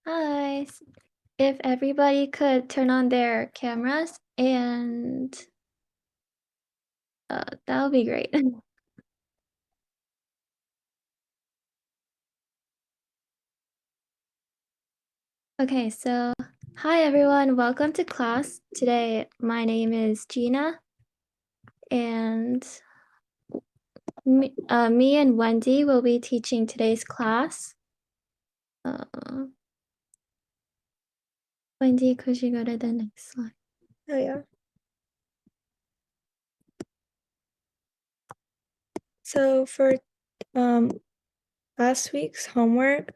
Hi. If everybody could turn on their cameras and that would be great. Okay, so hi everyone, welcome to class. Today my name is Jeana and me and Wendy will be teaching today's class. Wendy, could you go to the next slide? Oh yeah. So for last week's homework,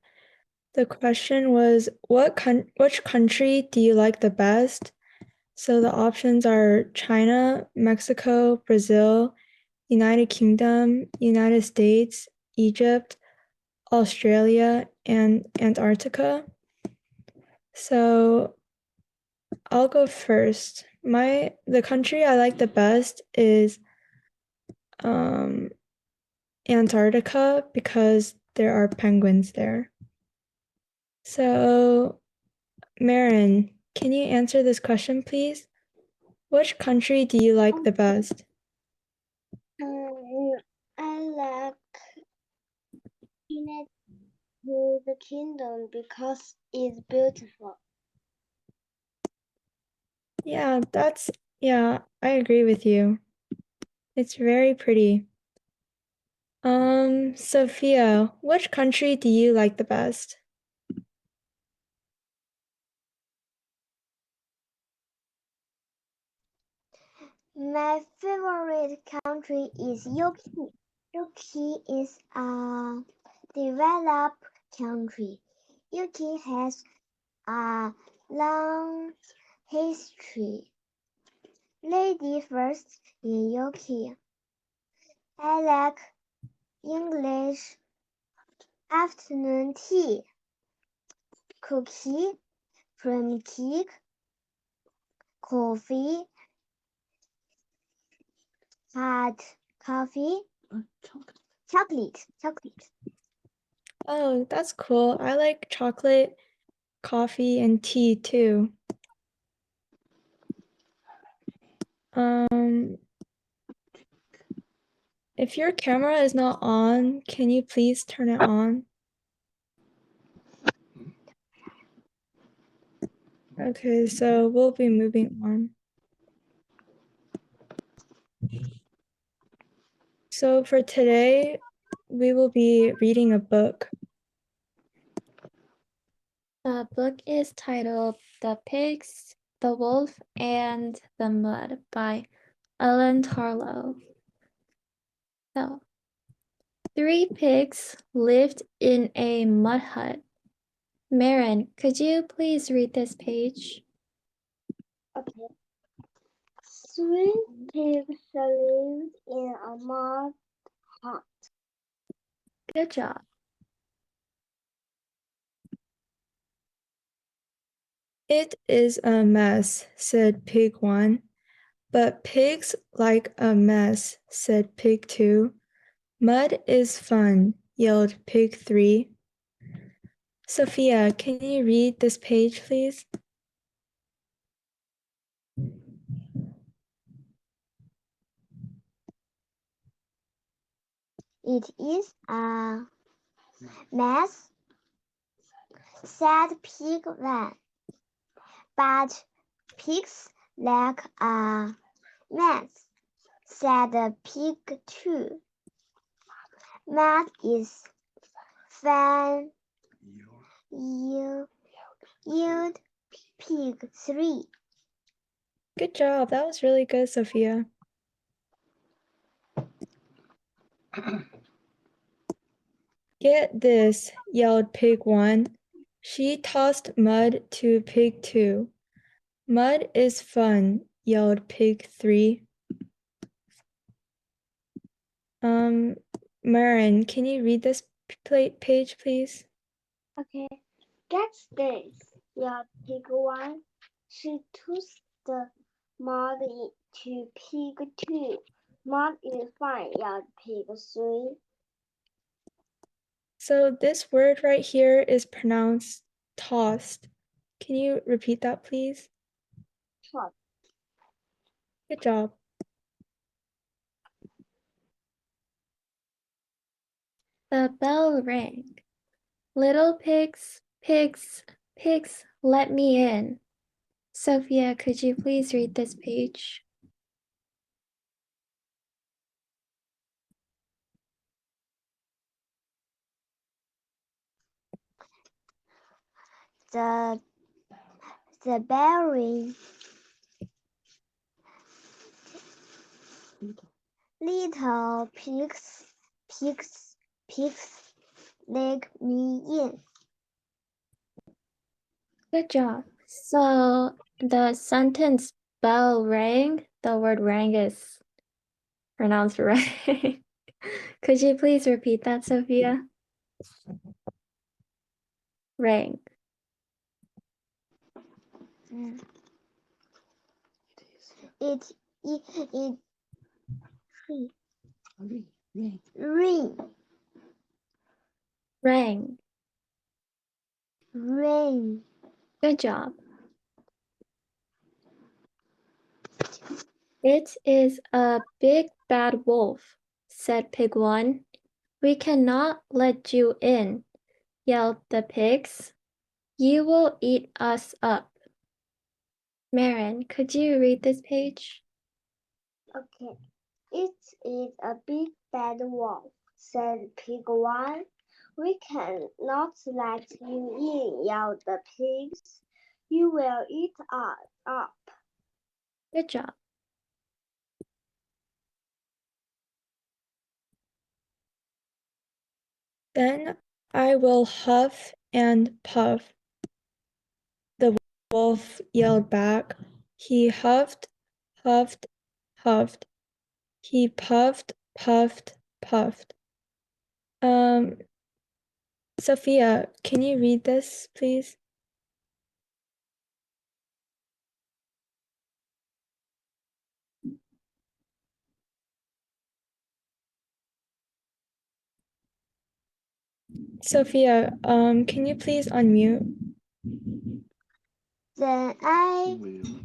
the question was, which country do you like the best? So the options are China, Mexico, Brazil, United Kingdom, United States, Egypt, Australia, and Antarctica. So I'll go first. The country I like the best is Antarctica because there are penguins there. So, Marin, can you answer this question, please? Which country do you like the best? I like United Kingdom because it's beautiful. Yeah, I agree with you. It's very pretty. Sophia, which country do you like the best? My favorite country is UK. UK is a developed country. UK has a long history. Lady first in UK. I like English afternoon tea, cookie, plum cake, coffee, hot coffee, chocolate. Oh, that's cool. I like chocolate, coffee, and tea too. If your camera is not on, can you please turn it on? Okay, so we'll be moving on. So for today, we will be reading a book. The book is titled The Pigs, the Wolf, and the Mud by Ellen Tarlow. So, 3 pigs lived in a mud hut. Marin, could you please read this page? Okay. 3 pigs lived in a mud hut. Good job. It is a mess, said Pig 1. But pigs like a mess, said Pig 2. Mud is fun, yelled Pig 3. Sophia, can you read this page, please? It is a mess, said Pig 1. But pigs like a mess, said Pig 2. Mud is fun, yelled Pig 3. Good job. That was really good, Sophia. Get this, yelled Pig 1. She tossed mud to Pig 2. Mud is fun, yelled Pig 3. Marin, can you read this page, please? Okay, get this, yelled Pig 1. She tossed the mud to Pig 2. Mud is fine, yelled Pig 3. So this word right here is pronounced tossed. Can you repeat that, please? Tossed. Good job. The bell rang. Little pigs, pigs, pigs, let me in. Sophia, could you please read this page? The bell ring. Little pigs, pigs, pigs, let me in. Good job. So the sentence bell rang, the word rang is pronounced rang. Could you please repeat that, Sophia? Rang. It ring, Rang. ring. Good job. It is a big bad wolf, said Pig 1. We cannot let you in, yelled the pigs. You will eat us up. Marin, could you read this page? Okay. It is a big bad wolf, said Pig 1. We cannot let you in, yelled the pigs. You will eat us up. Good job. Then I will huff and puff. The wolf yelled back. He huffed, huffed, huffed. He puffed, puffed, puffed. Sophia, can you read this, please? Sophia, can you please unmute? Then I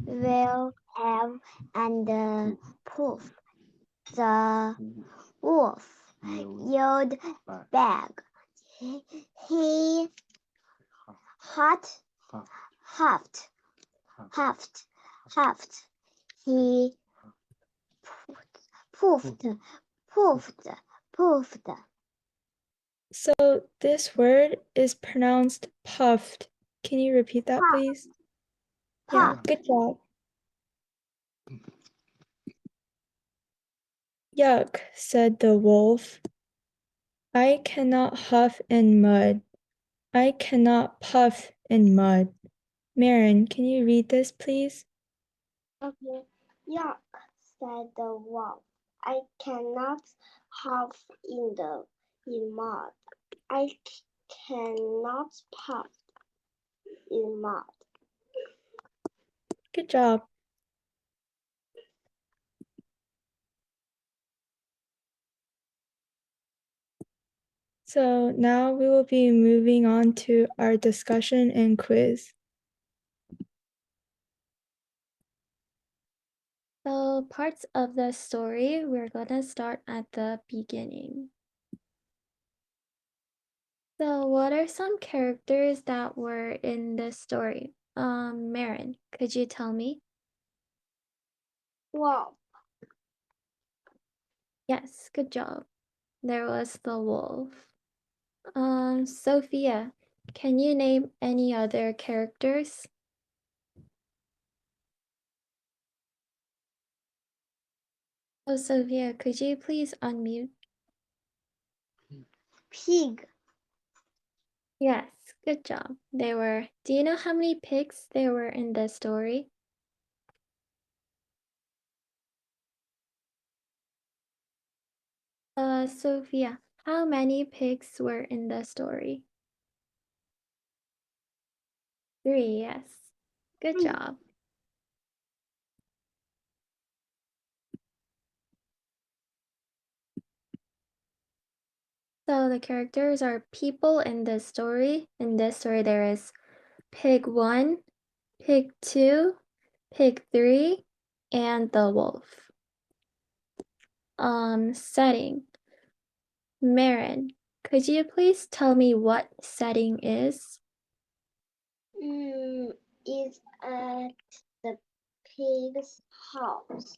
will have and poof. The wolf yelled back. He huffed, huffed, huffed, huffed. He poofed, poofed, poofed. So this word is pronounced puffed. Can you repeat that, please? Yeah, Puff. good job. Yuck, said the wolf. I cannot huff in mud. I cannot puff in mud. Marin, can you read this, please? Okay. Yuck, said the wolf. I cannot huff in mud. I cannot puff in mud. Good job. So now we will be moving on to our discussion and quiz. So parts of the story, we're gonna start at the beginning. So what are some characters that were in this story? Marin, could you tell me? Wolf, Yes, good job. There was the wolf. Sophia, can you name any other characters? Oh, Sophia, could you please unmute? pig, Yes, good job. Do you know how many pigs there were in the story? Sophia, how many pigs were in the story? 3, yes. Good Three. job. So the characters are people in this story. In this story, there is pig 1, pig 2, pig 3, and the wolf. Setting. Marin, could you please tell me what setting is? It's at the pig's house.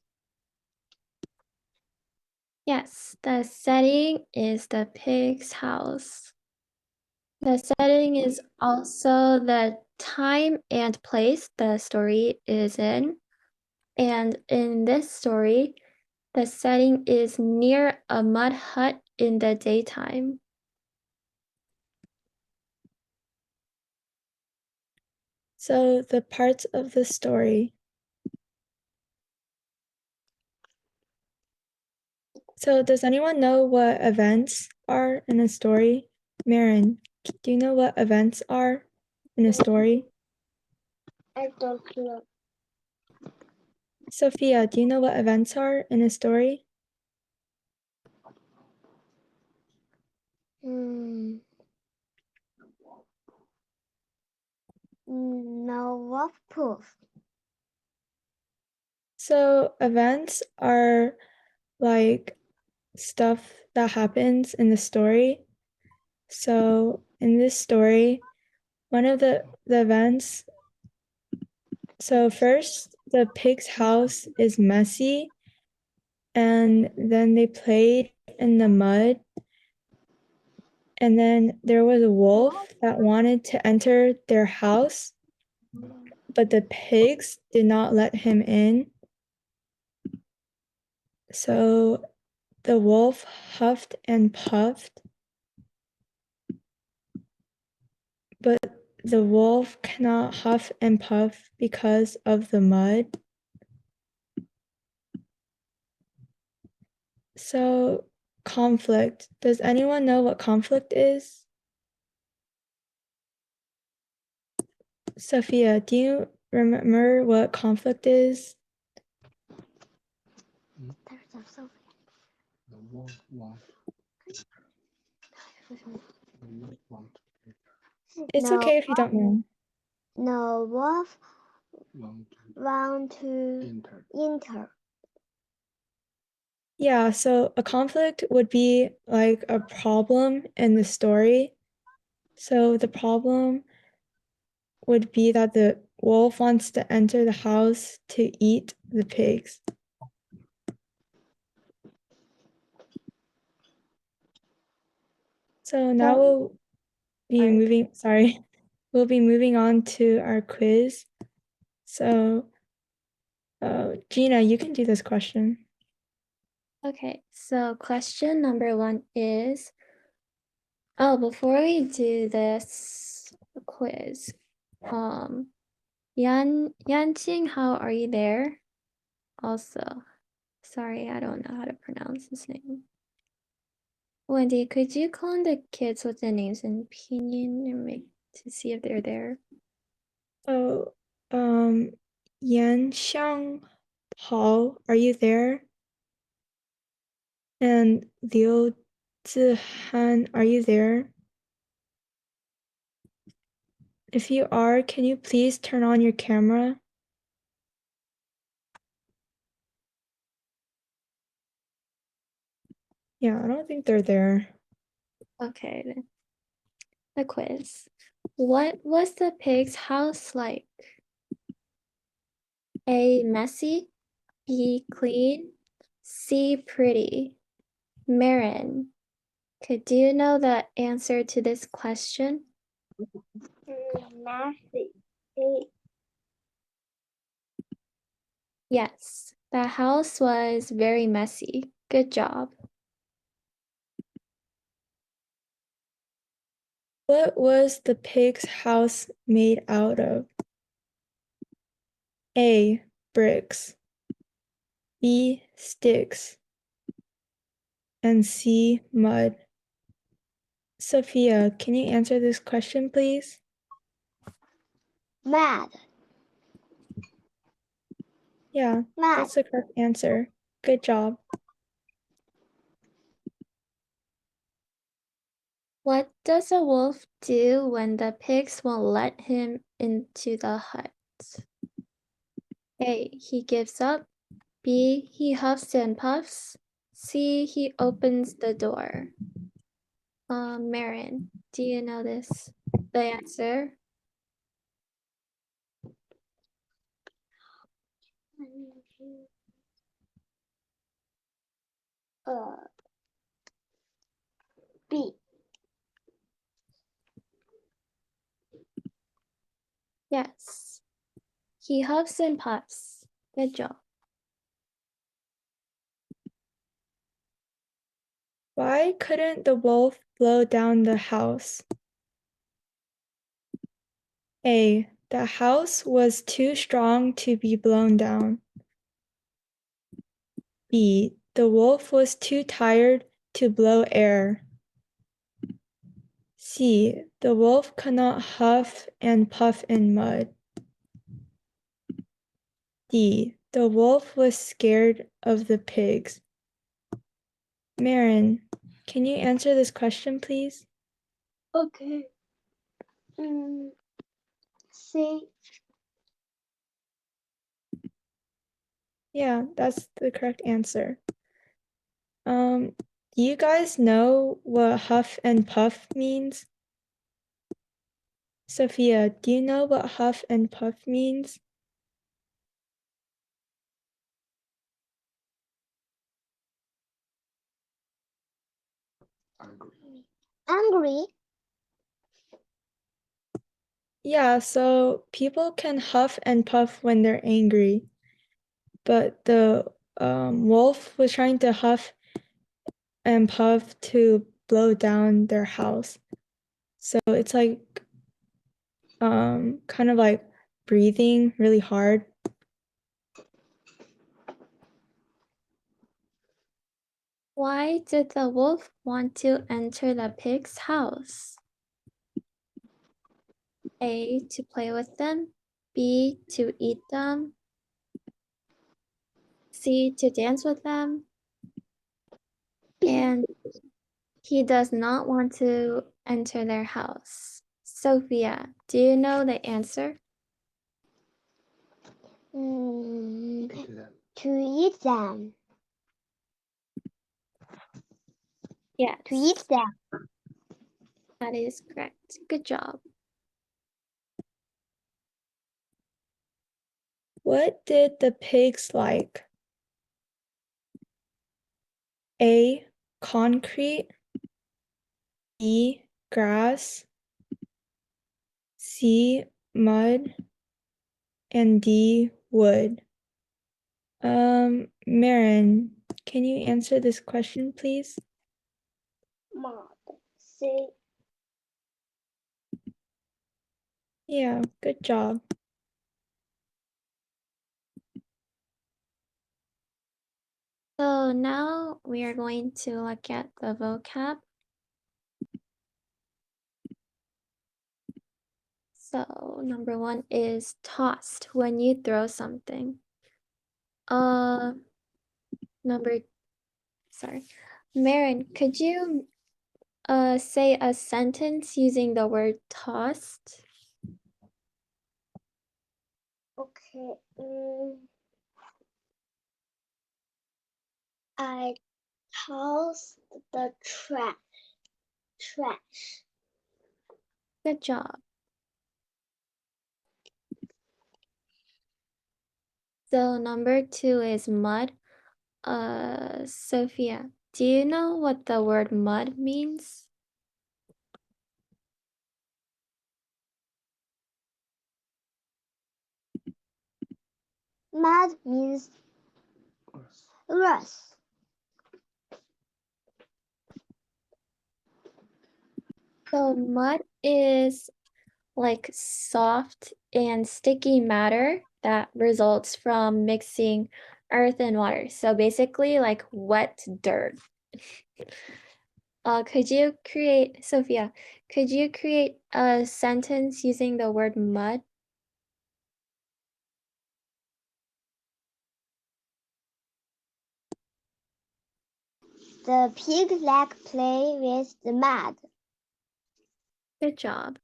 Yes, the setting is the pig's house. The setting is also the time and place the story is in. And in this story, the setting is near a mud hut in the daytime. So the parts of the story. So does anyone know what events are in a story? Marin, do you know what events are in a story? I don't know. Sophia, do you know what events are in a story? No wolf proof. So events are like stuff that happens in the story. So in this story, one of the events, so first the pig's house is messy, and then they played in the mud, and then there was a wolf that wanted to enter their house, but the pigs did not let him in. So the wolf huffed and puffed, but the wolf cannot huff and puff because of the mud. So conflict. Does anyone know what conflict is? Sophia, do you remember what conflict is? The wolf want. The wolf want. It's No, okay if you don't know. no wolf Want to want to enter. enter. Yeah, so a conflict would be like a problem in the story. So the problem would be that the wolf wants to enter the house to eat the pigs. So now we'll be we'll be moving on to our quiz. So Jeana, you can do this question. Okay, so question number 1 is, before we do this quiz, Yanqing, how are you there? Also, sorry, I don't know how to pronounce his name. Wendy, could you call in the kids with the names in pinyin and make to see if they're there? Oh, Yan Xiang Hao, are you there? And Liu Zihan, are you there? If you are, can you please turn on your camera? Yeah, I don't think they're there. Okay, then. The quiz. What was the pig's house like? A, messy, B, clean, C, pretty. Marin, could you know the answer to this question? Messy. Yes, the house was very messy. Good job. What was the pig's house made out of? A, bricks, B, sticks, and C, mud. Sophia, can you answer this question, please? Mad. Yeah, Mad. that's the correct answer. Good job. What does a wolf do when the pigs won't let him into the hut? A. He gives up. B. He huffs and puffs. C. He opens the door. Marin, do you know this? The answer? B. Yes. He huffs and puffs. Good job. Why couldn't the wolf blow down the house? A. The house was too strong to be blown down. B. The wolf was too tired to blow air. C. The wolf could not huff and puff in mud. D. The wolf was scared of the pigs. Marin, can you answer this question, please? Okay. C. Yeah, that's the correct answer. Do you guys know what huff and puff means? Sophia, do you know what huff and puff means? Angry. Angry. Yeah, so people can huff and puff when they're angry, but the wolf was trying to huff and puff to blow down their house. So it's like kind of like breathing really hard. Why did the wolf want to enter the pig's house? A. To play with them. B. To eat them. C. To dance with them. And he does not want to enter their house. Sophia, do you know the answer? Eat them. To eat them. Yes, To eat them. that is correct. Good job. What did the pigs like? A. Concrete. B. Grass. C. Mud. And D. Wood. Marin, can you answer this question, please? Mud. C. Yeah, good job. So now we are going to look at the vocab. So number 1 is tossed, when you throw something. Marin, could you say a sentence using the word tossed? Okay. I tossed the trash. Good job. So number 2 is mud. Sophia, do you know what the word mud means? Mud means Yes. rust. So mud is like soft and sticky matter that results from mixing earth and water. So basically like wet dirt. Sophia, could you create a sentence using the word mud? The pig like play with the mud. Good job.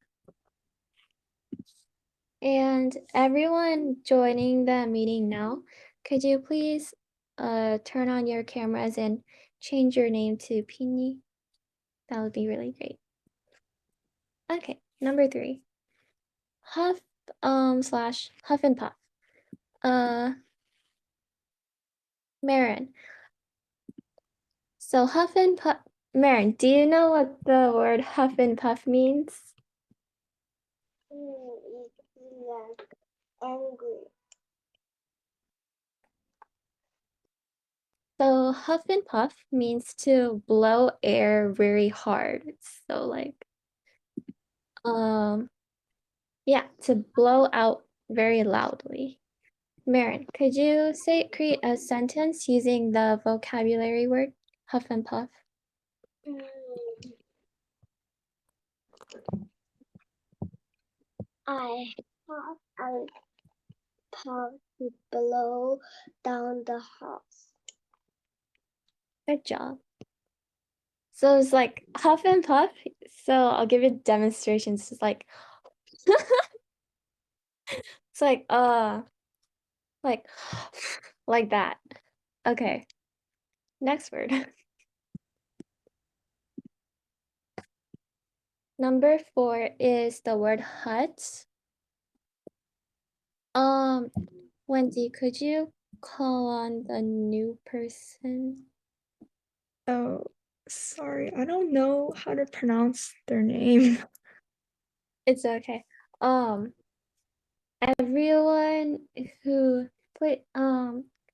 And everyone joining the meeting now, could you please turn on your cameras and change your name to Pini? That would be really great. Okay, number 3. Huff slash huff and puff. Marin. So huff and puff. Marin, do you know what the word huff and puff means? It's like angry. So huff and puff means to blow air very hard. So like, yeah, to blow out very loudly. Marin, could you create a sentence using the vocabulary word huff and puff? I have a puff to blow down the house. Good job. So it's like huff and puff. So I'll give you demonstrations. It's like it's like like that. Okay. Next word. Number 4 is the word hut. Wendy, could you call on the new person? Oh, sorry, I don't know how to pronounce their name. It's okay. Everyone who put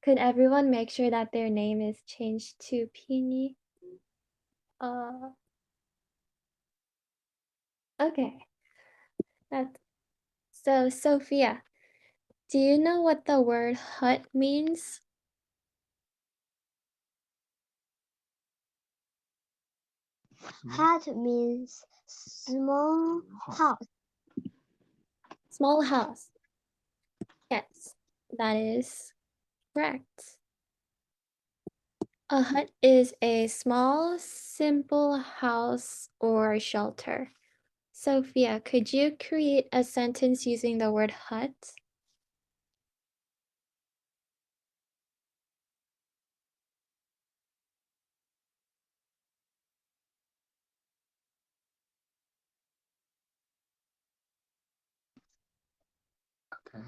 could everyone make sure that their name is changed to Pini? Okay. That's so Sophia, do you know what the word hut means? Hut means small house. Small house. Yes, that is correct. A hut is a small, simple house or shelter. Sophia, could you create a sentence using the word hut? Okay.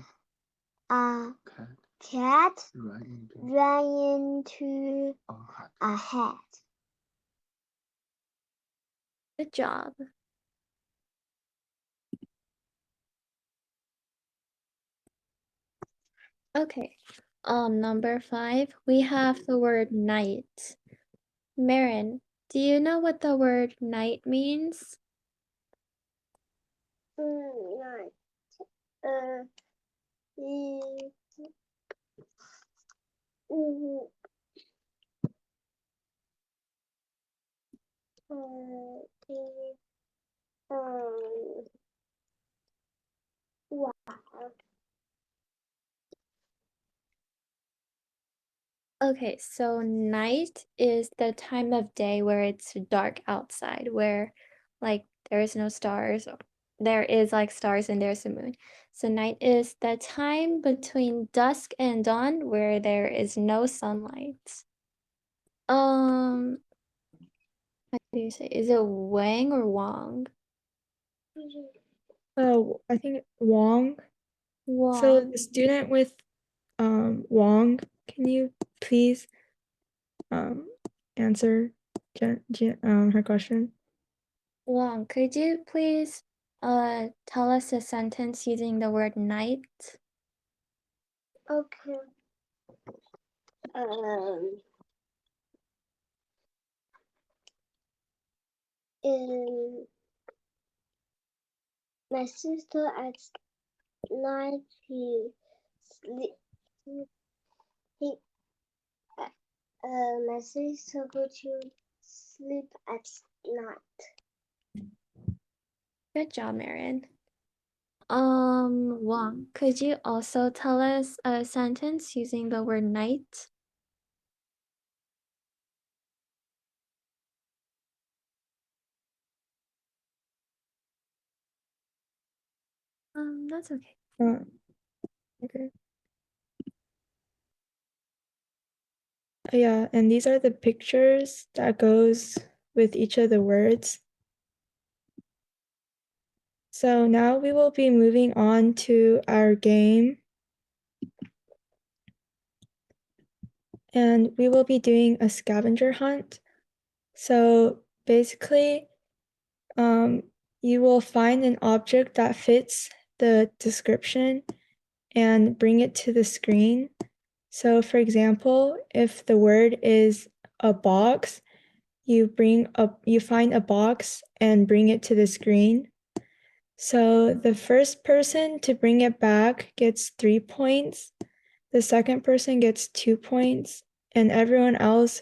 A Cat cat ran into ran into a hut. a hat. Good job. Okay. Number 5, we have the word night. Marin, do you know what the word night means? Night. It, it, wow. Okay, so night is the time of day where it's dark outside, where like there is no stars. There is like stars and there's a moon. So night is the time between dusk and dawn where there is no sunlight. How do you say? Is it Wang or Wang? Oh, I think Wang. So Wang. the student with Wang, can you please answer her question? Wang, could you please tell us a sentence using the word night? Okay. Um, my sister at night sleep. He, my sister go to sleep at night. Good job, Marin. Wang, could you also tell us a sentence using the word night? That's okay. Okay. Yeah, and these are the pictures that goes with each of the words. So now we will be moving on to our game. And we will be doing a scavenger hunt. So basically, you will find an object that fits the description and bring it to the screen. So for example, if the word is a box, you find a box and bring it to the screen. So the first person to bring it back gets 3 points. The second person gets 2 points, and everyone else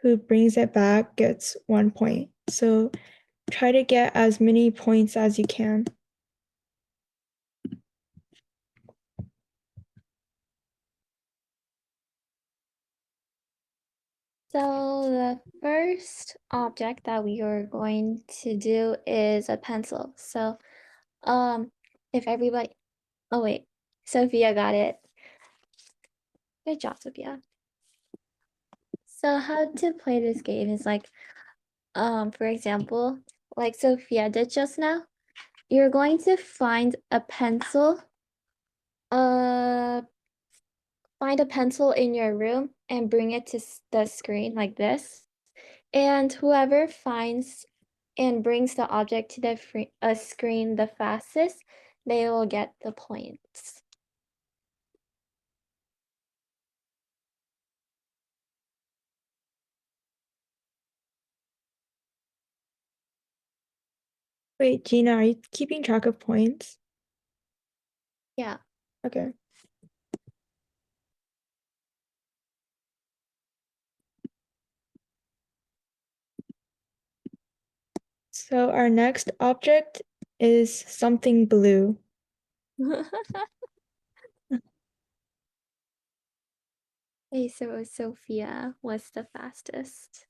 who brings it back gets 1 point. So try to get as many points as you can. So the first object that we are going to do is a pencil. So, if everybody, oh wait, Sophia got it. Good job, Sophia. So how to play this game is like, for example, like Sophia did just now, you're going to find a pencil, find a pencil in your room and bring it to the screen like this. And whoever finds and brings the object to the screen the fastest, they will get the points. Wait, Jeana, are you keeping track of points? Yeah. Okay. So our next object is something blue. Okay, so Sophia was the fastest.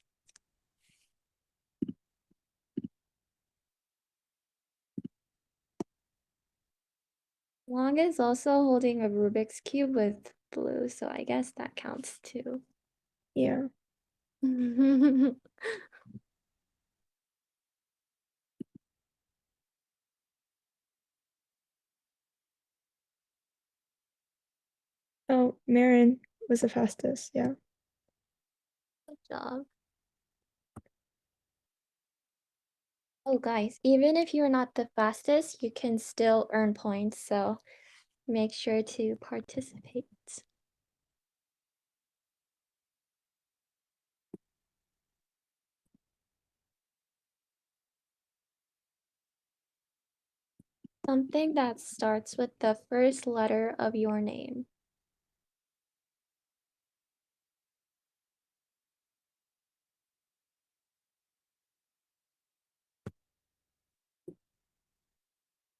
Wang is also holding a Rubik's Cube with blue, so I guess that counts too. Yeah. Oh, Marin was the fastest. Yeah. Good job. Oh, guys, even if you're not the fastest, you can still earn points, so make sure to participate. Something that starts with the first letter of your name.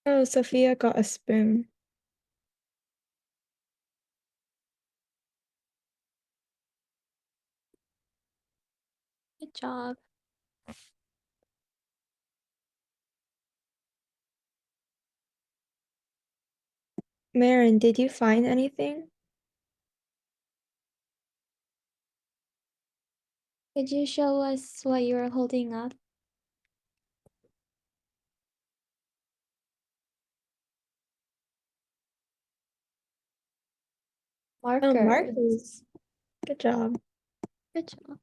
Oh, Sophia got a spoon. Good job. Marin, did you find anything? Could you show us what you are holding up? Oh, Markers. markers. Good job. Good job.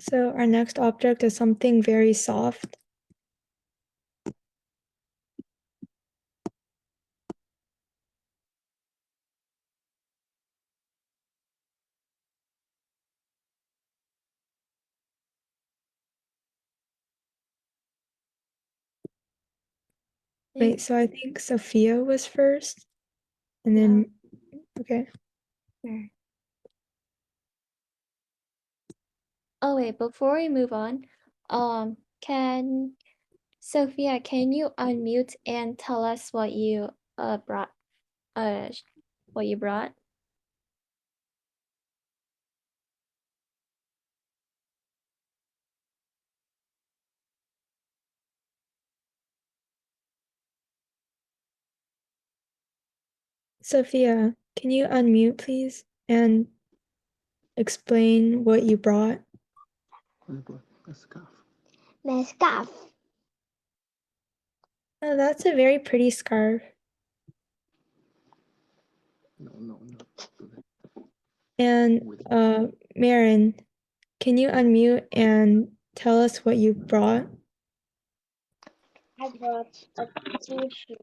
So our next object is something very soft. Wait, so I think Sophia was first, and then, okay. Sure. Oh wait, before we move on, Sophia, can you unmute and tell us what you brought? What you brought? Sophia, can you unmute, please, and explain what you brought? A scarf. My scarf. Oh, that's a very pretty scarf. No. And Marin, can you unmute and tell us what you brought? I brought a t-shirt.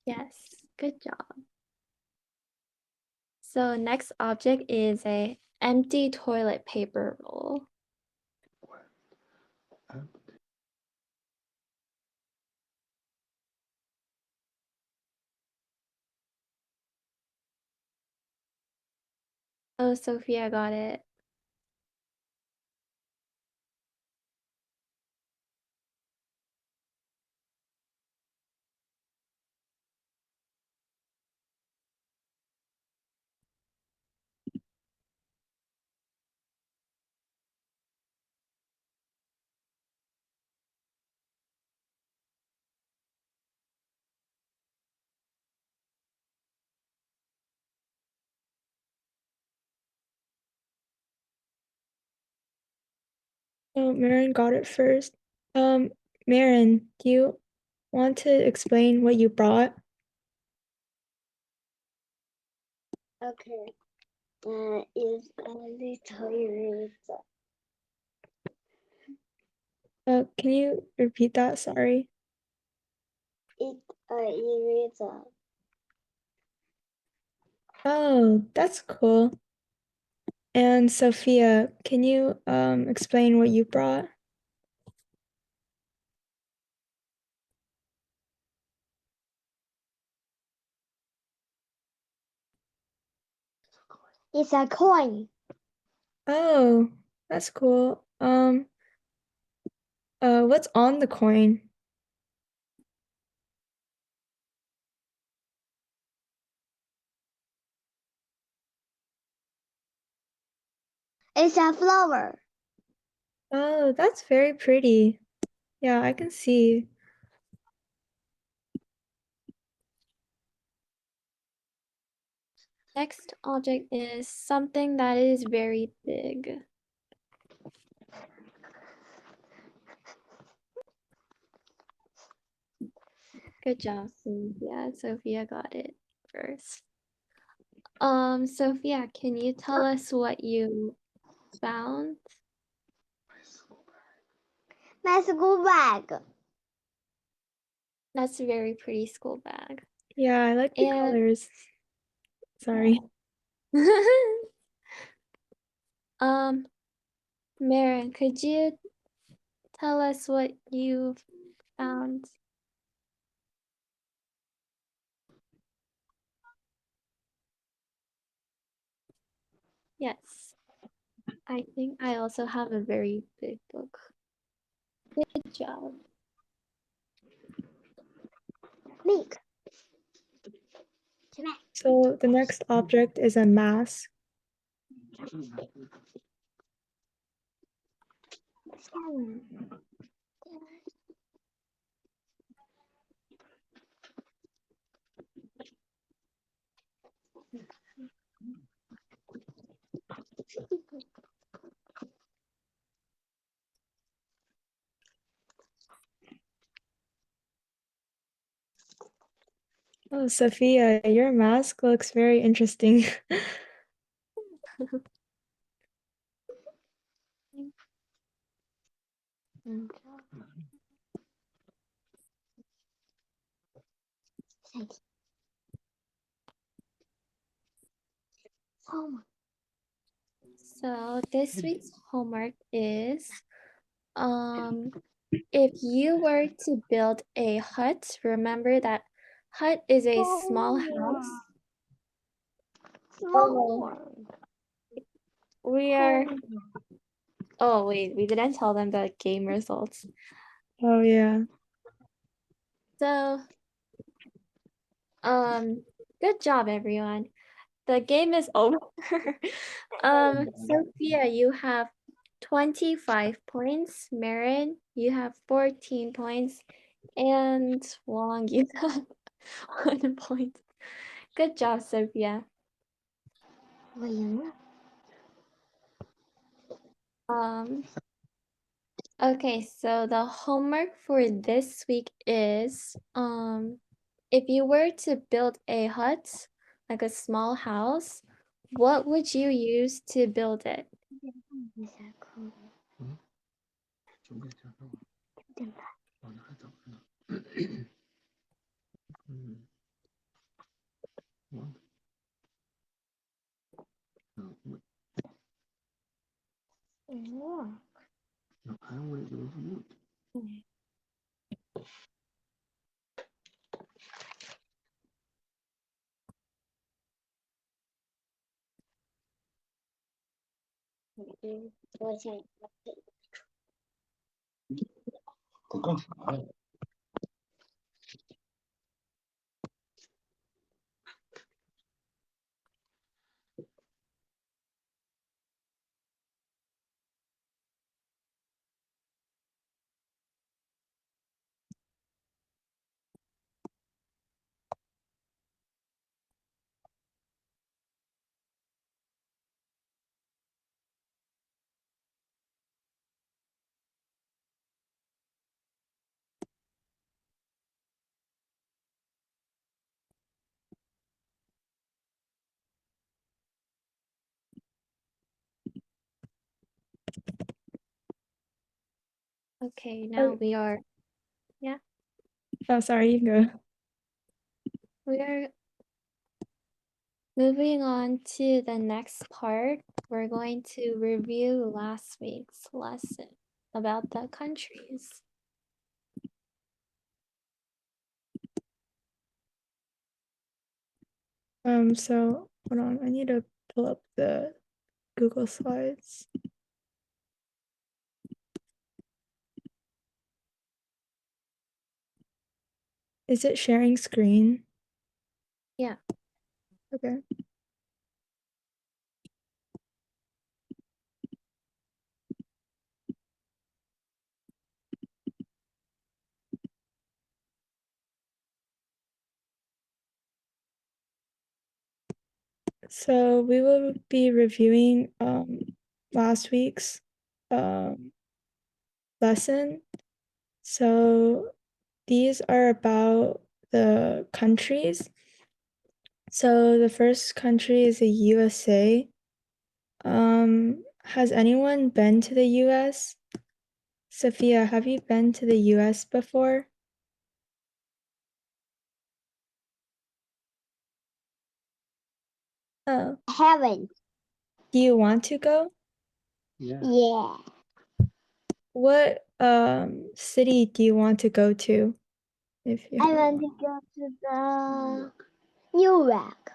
Yes, good job. So next object is a empty toilet paper roll. What? Empty. Oh, Sophia got it. Oh, Marin got it first. Marin, do you want to explain what you brought? Okay. Is a little eraser. Can you repeat that? Sorry. It's a eraser. Oh, that's cool. And Sophia, can you explain what you brought? It's a coin. Oh, that's cool. What's on the coin? It's a flower. Oh, that's very pretty. Yeah, I can see. Next object is something that is very big. Good job, Sophia. Sophia got it first. Sophia, can you tell us what you found? My school bag. That's a very pretty school bag. Yeah, I like the And- colors. Sorry. Marin, could you tell us what you found? Yes. I think I also have a very big book. Good job. Milk. So the next object is a mask. Oh, Sophia, your mask looks very interesting. Home. So this week's homework is if you were to build a hut, remember that hut is a small house. Small We are oh wait, we didn't tell them the game results. Oh yeah. So good job everyone. The game is over. Sophia, you have 25 points. Marin, you have 14 points. And Wang, you have 1 point. Good job, Sophia. 我赢了。 Okay, so the homework for this week is if you were to build a hut, like a small house, what would you use to build it? 一下课了， 准备下课了， 9点半。 哦，那还早着呢。One. No, wait. Work. No, I only use wood. Ừ, 我想一个可以。可干啥呀？ Okay, now we are Oh, sorry, you can go. moving on to the next part. We're going to review last week's lesson about the countries. So hold on, I need to pull up the Google Slides. Is it sharing screen? Yeah. Okay. So we will be reviewing last week's lesson. So these are about the countries. So the first country is the USA. Has anyone been to the US? Sophia, have you been to the US before? Oh, Haven't. do you want to go? Yeah. Yeah. What city do you want to go to? If you I have want one. to go to New the York. New York.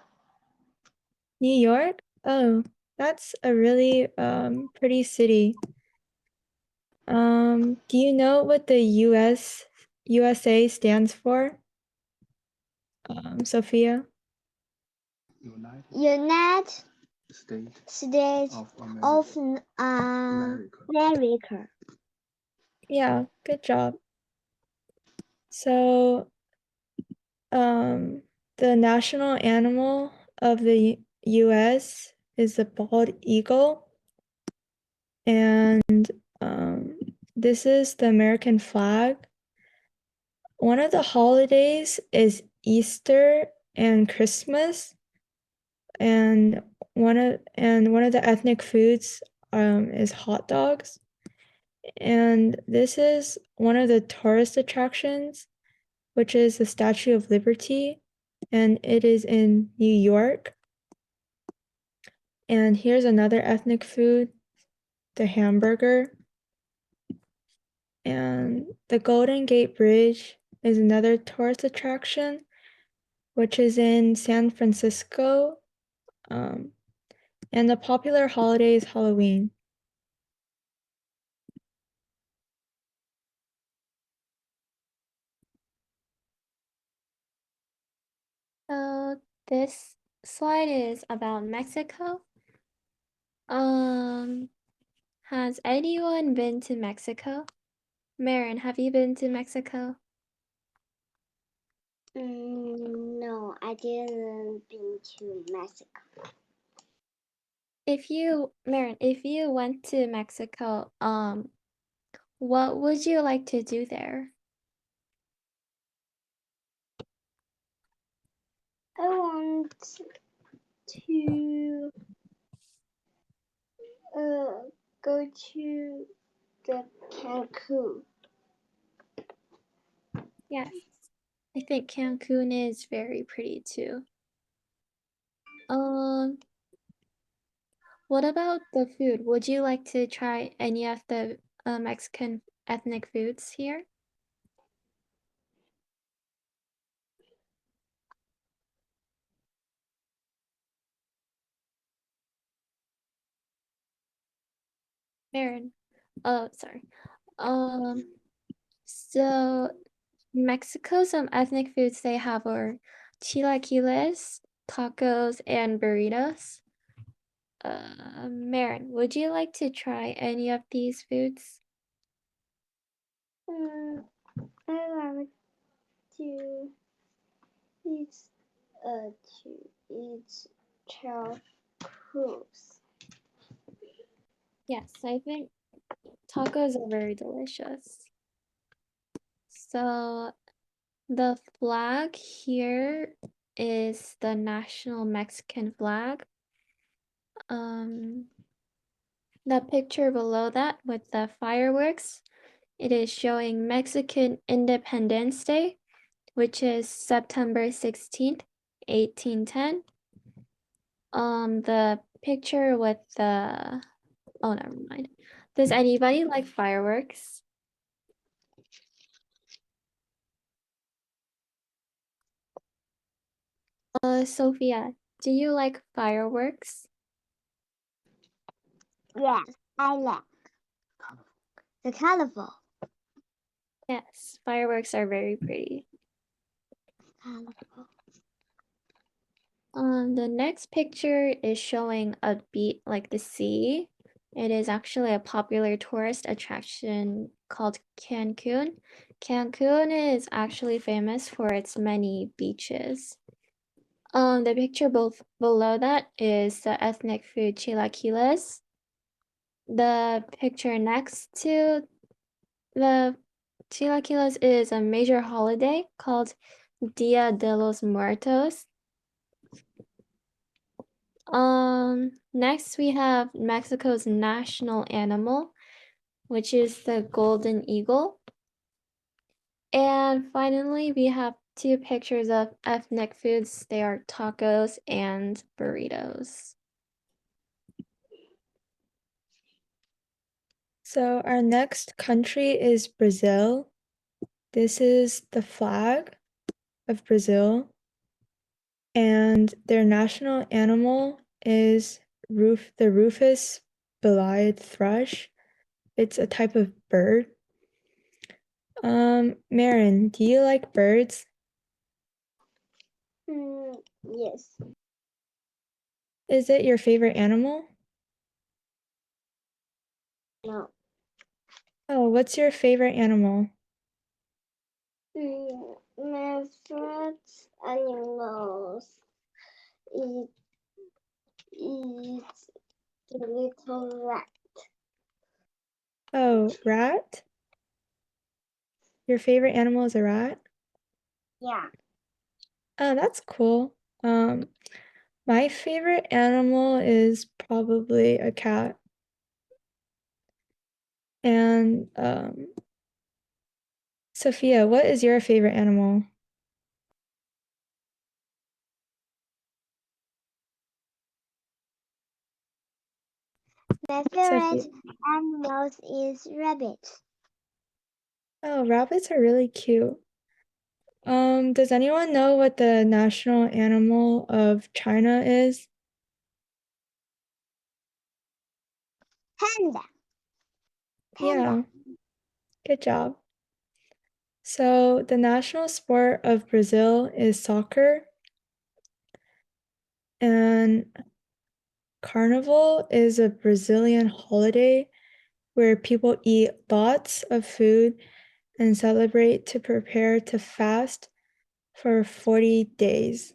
New York? Oh, that's a really pretty city. Do you know what the USA stands for? Sophia? United United States States of of America. America. Yeah, good job. So, the national animal of the US is the bald eagle. And this is the American flag. One of the holidays is Easter and Christmas. And one of the ethnic foods is hot dogs. And this is one of the tourist attractions, which is the Statue of Liberty, and it is in New York. And here's another ethnic food, the hamburger. And the Golden Gate Bridge is another tourist attraction, which is in San Francisco. And the popular holiday is Halloween. So this slide is about Mexico. Has anyone been to Mexico? Marin, have you been to Mexico? I didn't been to Mexico. Maren, if you went to Mexico, what would you like to do there? I want to go to the Cancun. Yes, I think Cancun is very pretty too. What about the food? Would you like to try any of the Mexican ethnic foods here? Maren, oh, sorry. So Mexico, some ethnic foods they have are chilaquiles, tacos, and burritos. Maren, would you like to try any of these foods? I like to eat tacos. Yes, I think tacos are very delicious. So the flag here is the national Mexican flag. The picture below that with the fireworks, it is showing Mexican Independence Day, which is September 16th, 1810. The picture with the, oh, never mind. Does anybody like fireworks? Sophia, do you like fireworks? Yes, I like the colorful. Yes, fireworks are very pretty. Colorful. The next picture is showing a beach, like the sea. It is actually a popular tourist attraction called Cancun. Cancun is actually famous for its many beaches. The picture both below that is the ethnic food chilaquiles. The picture next to the chilaquiles is a major holiday called Dia de los Muertos. Next we have Mexico's national animal, which is the golden eagle. And finally, we have two pictures of ethnic foods. They are tacos and burritos. So our next country is Brazil. This is the flag of Brazil. And their national animal is the rufous-bellied thrush. It's a type of bird. Maren, do you like birds? Yes. Is it your favorite animal? No. Oh, what's your favorite animal? My favorite animals is the little rat. Oh, rat? Your favorite animal is a rat? Yeah. Oh, that's cool. My favorite animal is probably a cat. And Sophia, what is your favorite animal? My Sophia. favorite animals is rabbits. Oh, rabbits are really cute. Does anyone know what the national animal of China is? Panda. Yeah, good job. So the national sport of Brazil is soccer, and Carnival is a Brazilian holiday where people eat lots of food and celebrate to prepare to fast for 40 days.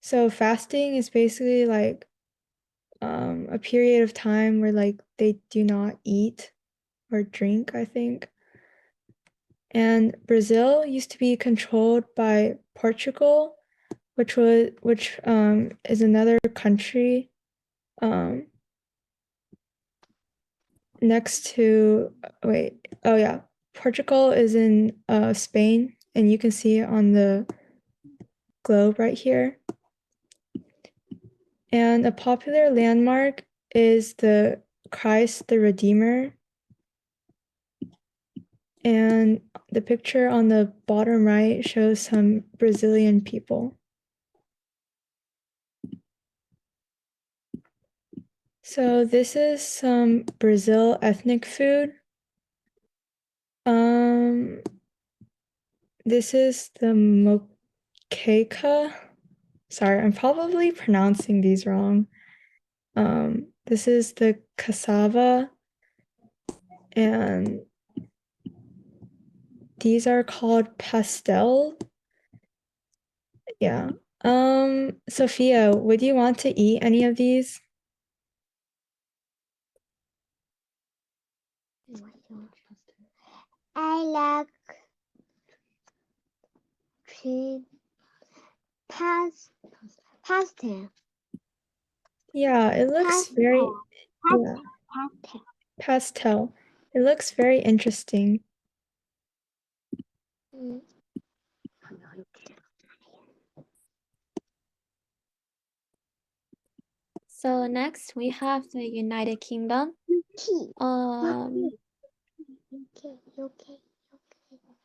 So fasting is basically like a period of time where like they do not eat or drink, I think. And Brazil used to be controlled by Portugal, which is another country next to Portugal is in Spain, and you can see it on the globe right here. And a popular landmark is the Christ the Redeemer. And the picture on the bottom right shows some Brazilian people. So this is some Brazil ethnic food. This is the moqueca. Sorry, I'm probably pronouncing these wrong. This is the cassava, and these are called pastel. Yeah. Sophia, would you want to eat any of these? I like pasta. Yeah, it looks very yeah, pastel. It looks very interesting. So next we have the United Kingdom.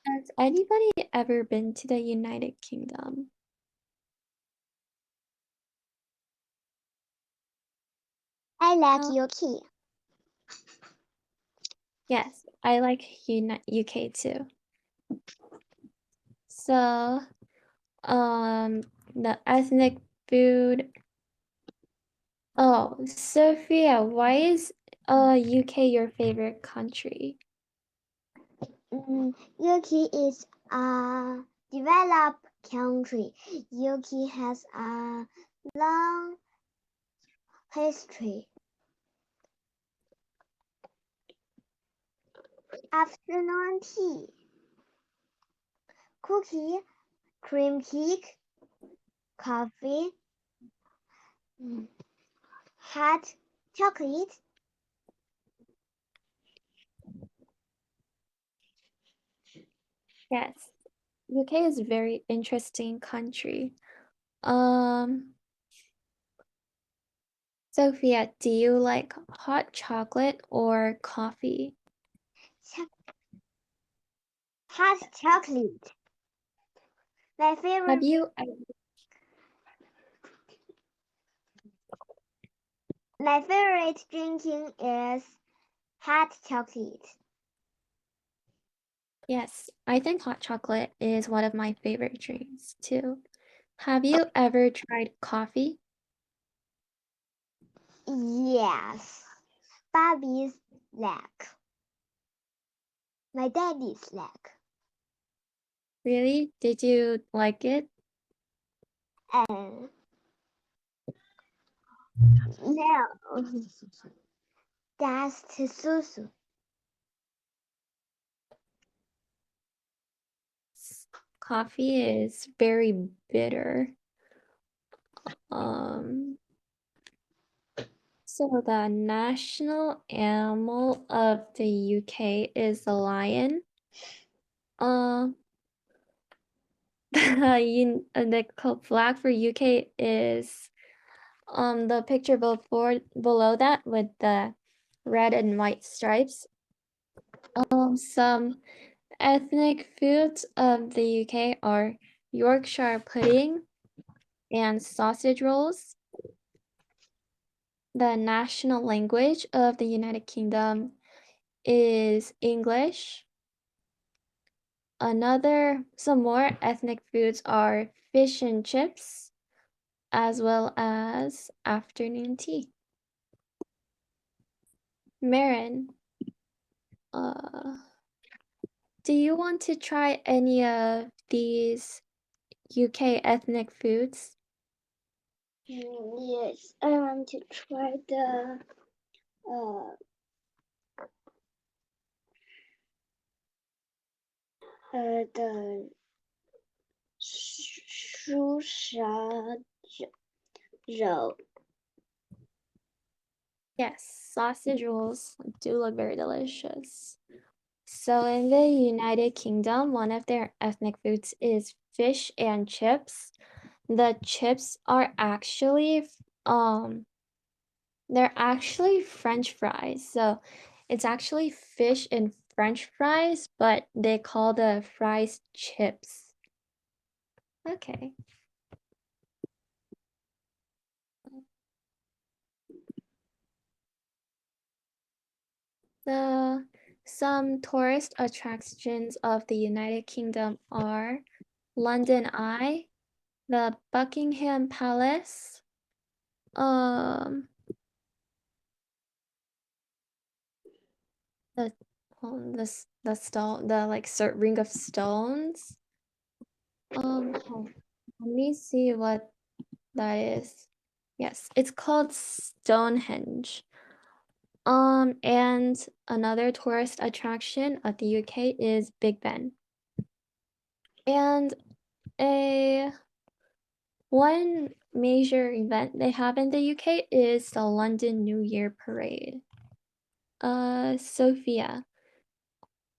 Has anybody ever been to the United Kingdom? I like UK. Yes, I like UK too. So, the ethnic food. Oh, Sophia, why is UK your favorite country? UK is a developed country. UK has a long history. Afternoon tea, cookie, cream cake, coffee, hot chocolate. Yes, UK is a very interesting country. Sophia, do you like hot chocolate or coffee? Hot chocolate. My Have favorite. you My favorite drinking is hot chocolate. Yes, I think hot chocolate is one of my favorite drinks too. Have you ever tried coffee? Yes. Bobby's leg. My daddy's leg. Really? Did you like it? No. That's Susu. Coffee is very bitter. So the national animal of the UK is the lion. The flag for UK is the picture below that with the red and white stripes. Some ethnic foods of the UK are Yorkshire pudding and sausage rolls. The national language of the United Kingdom is English. Some more ethnic foods are fish and chips, as well as afternoon tea. Marin, do you want to try any of these UK ethnic foods? Yes, I want to try the the 书沙肉. Yes, sausage rolls do look very delicious. So in the United Kingdom, one of their ethnic foods is fish and chips. The chips are actually they're actually French fries. So it's actually fish and French fries, but they call the fries chips. Okay. Some tourist attractions of the United Kingdom are London Eye, the Buckingham Palace, the stone, the like ring of stones. Let me see what that is. Yes, it's called Stonehenge. And another tourist attraction of the UK is Big Ben. And one major event they have in the UK is the London New Year Parade. Sophia,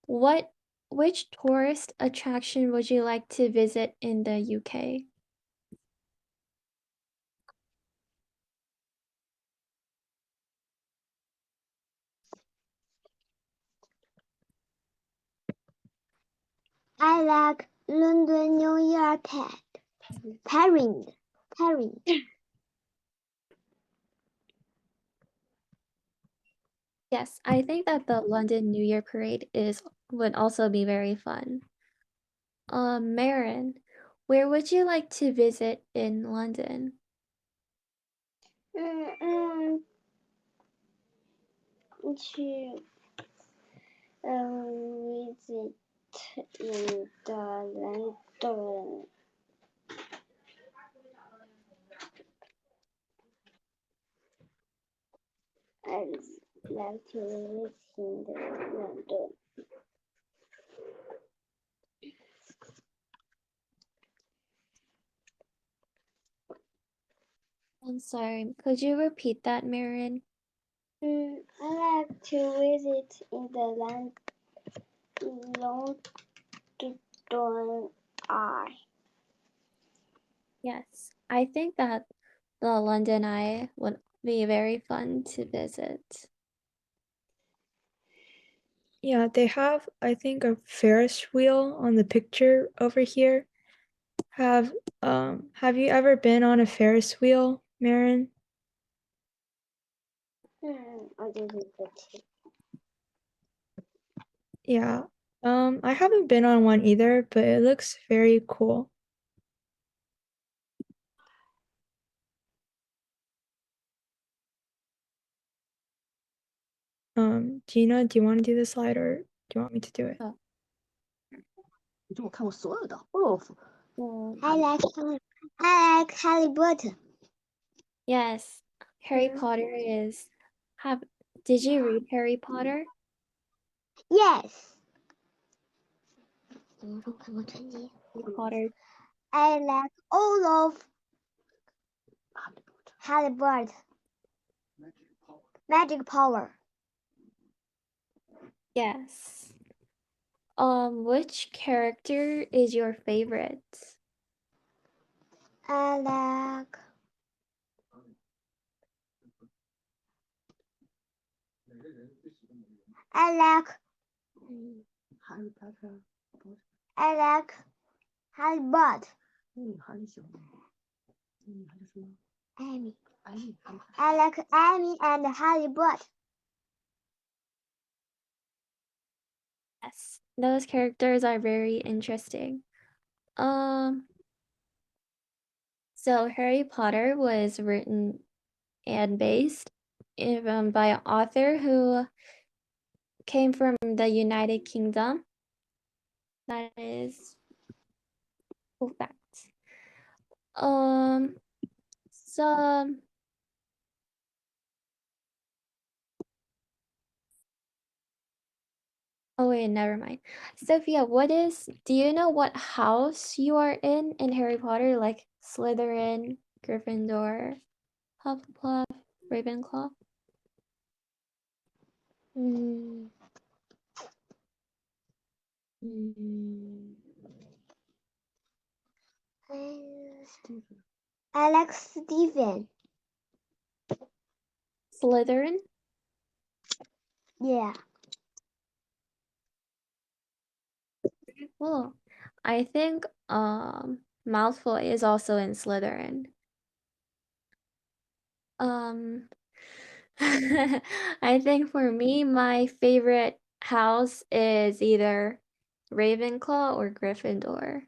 which tourist attraction would you like to visit in the UK? I like London New Year Parade. Yes, I think that the London New Year Parade would also be very fun. Marin, where would you like to visit in London? To visit in the London. I like to visit in the London. I'm sorry, could you repeat that, Marin? I like to visit in the London Eye. Yes, I think that the London Eye would be very fun to visit. Yeah, they have, I think, a Ferris wheel on the picture over here. Have you ever been on a Ferris wheel, Marin? I didn't get. Yeah. I haven't been on one either, but it looks very cool. Jeana, do you want to do the slide or do you want me to do it? 我看过所有的 all of I like Harry Potter. Yes, Harry Mhm. Potter is did you read Harry Potter? Yes. Harry Potter. I like all of Harry Potter. Magic power. Yes. Which character is your favorite? I like Harry Potter。I like Harry Potter. 那女孩你喜欢吗？那女孩叫什么 Amy. ？Amy。I like Amy and Harry Potter. Yes, those characters are very interesting. So Harry Potter was written and based by an author who came from the United Kingdom. That is cool fact. So, oh wait, never mind. Sophia, do you know what house you are in Harry Potter? Like Slytherin, Gryffindor, Hufflepuff, Ravenclaw? I like Steven. Slytherin? Yeah. Well, I think Malfoy is also in Slytherin. I think for me, my favorite house is either Ravenclaw or Gryffindor.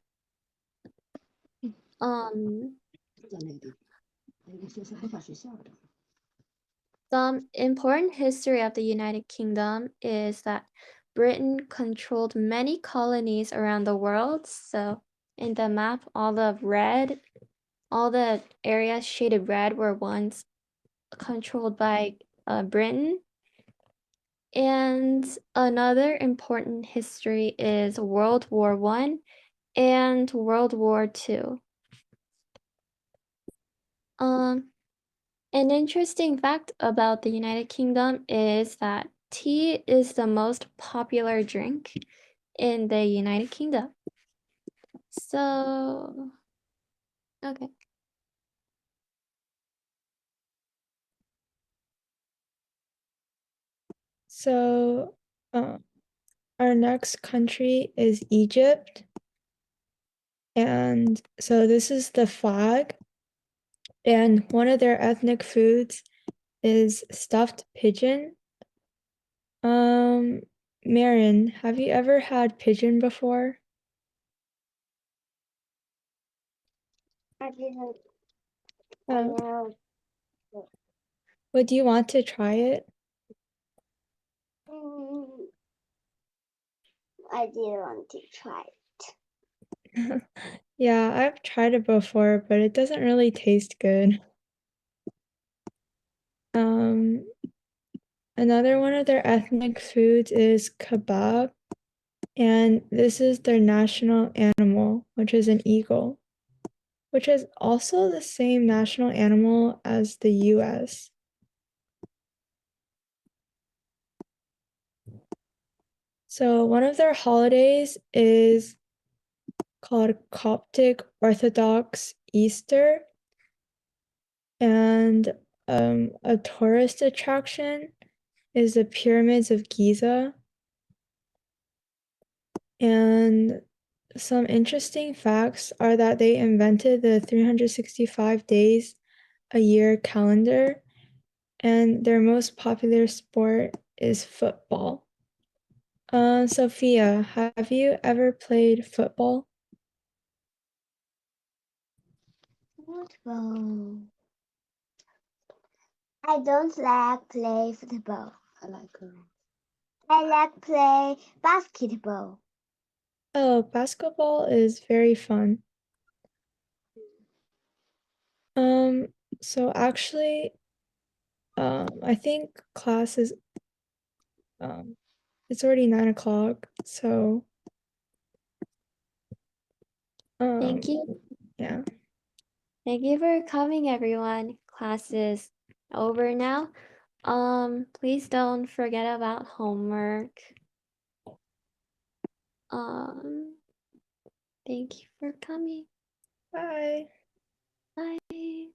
在那个地方，那个学校合法学校的。 Some important history of the United Kingdom is that Britain controlled many colonies around the world. So in the map, all the areas shaded red were once controlled by Britain. And another important history is World War I and World War II. An interesting fact about the United Kingdom is that tea is the most popular drink in the United Kingdom. So, okay. So, our next country is Egypt. And so this is the flag. And one of their ethnic foods is stuffed pigeon. Marin, have you ever had pigeon before? I didn't. Oh, know. would you want to try it? I didn't want to try. Yeah, I've tried it before, but it doesn't really taste good. Another one of their ethnic foods is kebab, and this is their national animal, which is an eagle, which is also the same national animal as the US. So one of their holidays is called Coptic Orthodox Easter, and a tourist attraction is the pyramids of Giza. And some interesting facts are that they invented the 365 days a year calendar, and their most popular sport is football. Sophia, have you ever played football? Football. I don't like play football. I like play basketball. Oh, basketball is very fun. So actually, I think class is, it's already 9 o'clock, so, Thank you. yeah. Thank you for coming, everyone. Class is over now. Please don't forget about homework. Thank you for coming. Bye. Bye.